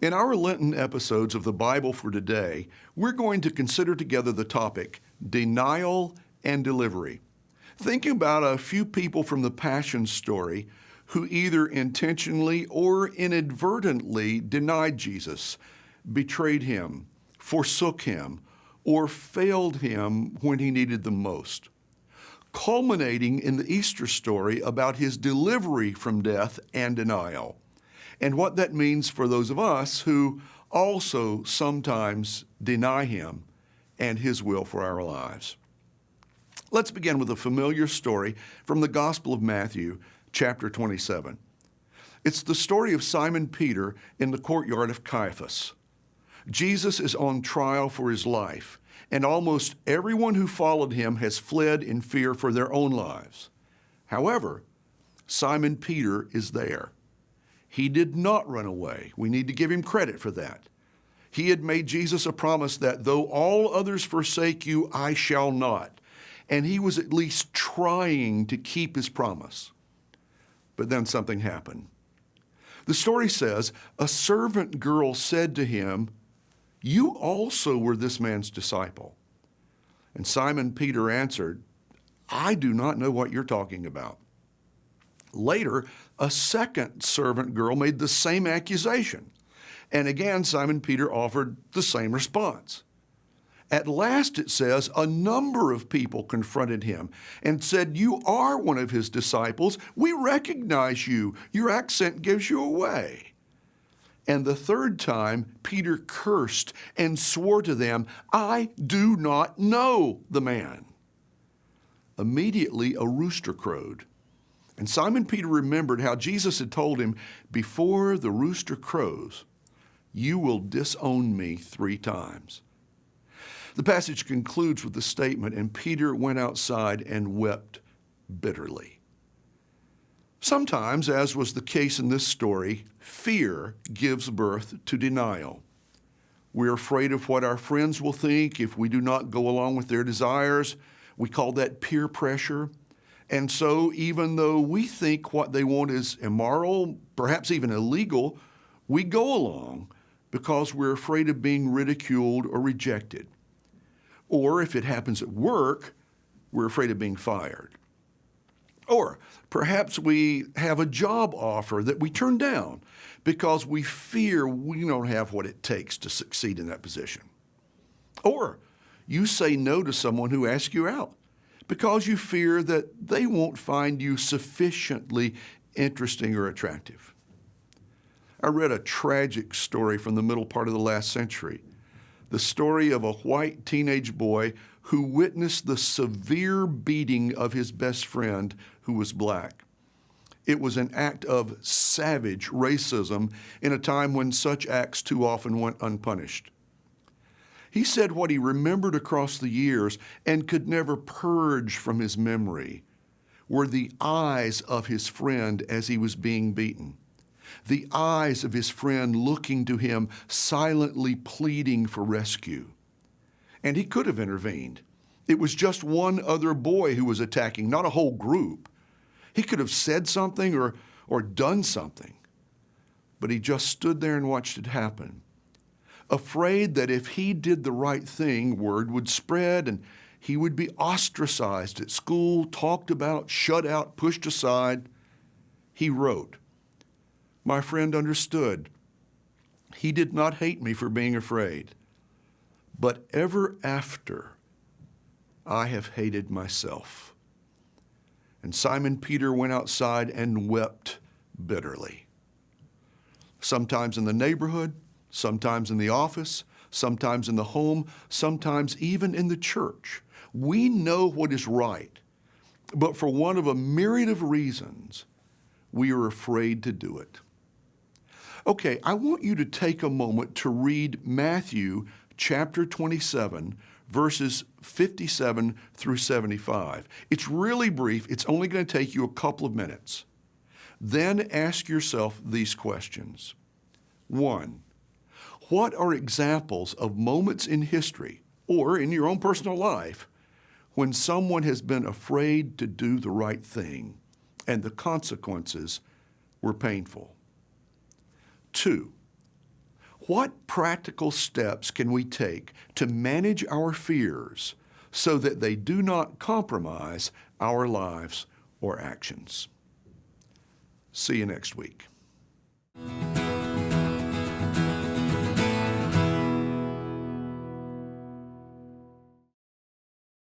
In our Lenten episodes of the Bible for today, we're going to consider together the topic, denial and delivery. Think about a few people from the Passion story who either intentionally or inadvertently denied Jesus, betrayed him, forsook him, or failed him when he needed them most, culminating in the Easter story about his delivery from death and denial, and what that means for those of us who also sometimes deny him and his will for our lives. Let's begin with a familiar story from the Gospel of Matthew, chapter 27. It's the story of Simon Peter in the courtyard of Caiaphas. Jesus is on trial for his life, and almost everyone who followed him has fled in fear for their own lives. However, Simon Peter is there. He did not run away. We need to give him credit for that. He had made Jesus a promise that though all others forsake you, I shall not. And he was at least trying to keep his promise. But then something happened. The story says, a servant girl said to him, "You also were this man's disciple." And Simon Peter answered, "I do not know what you're talking about." Later, a second servant girl made the same accusation. And again, Simon Peter offered the same response. At last, it says, a number of people confronted him and said, "You are one of his disciples. We recognize you. Your accent gives you away." And the third time, Peter cursed and swore to them, "I do not know the man." Immediately, a rooster crowed. And Simon Peter remembered how Jesus had told him, "Before the rooster crows, you will disown me 3 times." The passage concludes with the statement, "And Peter went outside and wept bitterly." Sometimes, as was the case in this story, fear gives birth to denial. We're afraid of what our friends will think if we do not go along with their desires. We call that peer pressure. And so, even though we think what they want is immoral, perhaps even illegal, we go along because we're afraid of being ridiculed or rejected. Or if it happens at work, we're afraid of being fired. Or perhaps we have a job offer that we turn down because we fear we don't have what it takes to succeed in that position. Or you say no to someone who asks you out because you fear that they won't find you sufficiently interesting or attractive. I read a tragic story from the middle part of the last century. The story of a white teenage boy who witnessed the severe beating of his best friend who was black. It was an act of savage racism in a time when such acts too often went unpunished. He said what he remembered across the years and could never purge from his memory were the eyes of his friend as he was being beaten. The eyes of his friend looking to him, silently pleading for rescue. And he could have intervened. It was just one other boy who was attacking, not a whole group. He could have said something or done something. But he just stood there and watched it happen, afraid that if he did the right thing, word would spread and he would be ostracized at school, talked about, shut out, pushed aside. He wrote, "My friend understood. He did not hate me for being afraid. But ever after, I have hated myself." And Simon Peter went outside and wept bitterly. Sometimes in the neighborhood, sometimes in the office, sometimes in the home, sometimes even in the church. We know what is right, but for one of a myriad of reasons, we are afraid to do it. Okay, I want you to take a moment to read Matthew chapter 27, verses 57 through 75. It's really brief. It's only going to take you a couple of minutes. Then ask yourself these questions. 1, what are examples of moments in history or in your own personal life when someone has been afraid to do the right thing and the consequences were painful? 2, What practical steps can we take to manage our fears so that they do not compromise our lives or actions? See you next week.